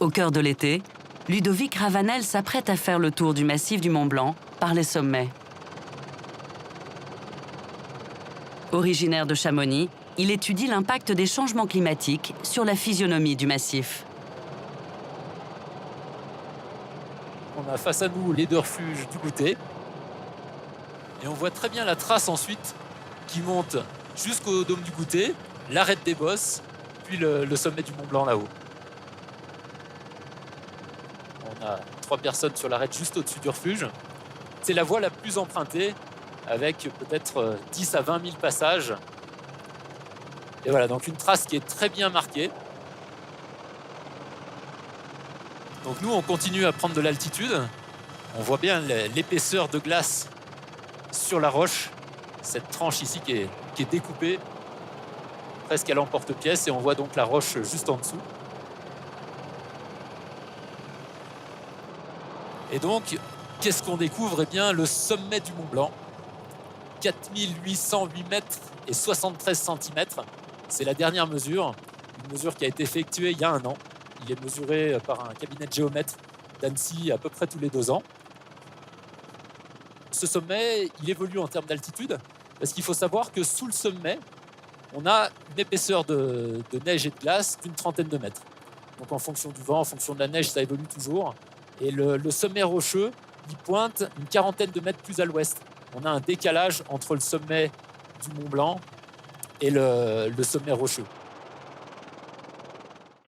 Au cœur de l'été, Ludovic Ravanel s'apprête à faire le tour du massif du Mont Blanc par les sommets. Originaire de Chamonix, il étudie l'impact des changements climatiques sur la physionomie du massif. On a face à nous les deux refuges du Goûter. Et on voit très bien la trace ensuite qui monte jusqu'au dôme du Goûter, l'arête des Bosses, puis le sommet du Mont Blanc là-haut. On a 3 personnes sur l'arête juste au-dessus du refuge. C'est la voie la plus empruntée, avec peut-être 10 à 20 000 passages. Et voilà, donc une trace qui est très bien marquée. Donc nous, on continue à prendre de l'altitude. On voit bien l'épaisseur de glace sur la roche. Cette tranche ici qui est découpée presque à l'emporte-pièce, et on voit donc la roche juste en dessous. Et donc, qu'est-ce qu'on découvre? Eh bien, le sommet du Mont Blanc, 4808 mètres et 73 centimètres. C'est la dernière mesure, une mesure qui a été effectuée il y a 1 an. Il est mesuré par un cabinet de géomètres d'Annecy à peu près tous les 2 ans. Ce sommet, il évolue en termes d'altitude, parce qu'il faut savoir que sous le sommet, on a une épaisseur de neige et de glace d'une 30aine de mètres. Donc en fonction du vent, en fonction de la neige, ça évolue toujours. Et le sommet rocheux, il pointe une 40aine de mètres plus à l'ouest. On a un décalage entre le sommet du Mont Blanc et le sommet rocheux.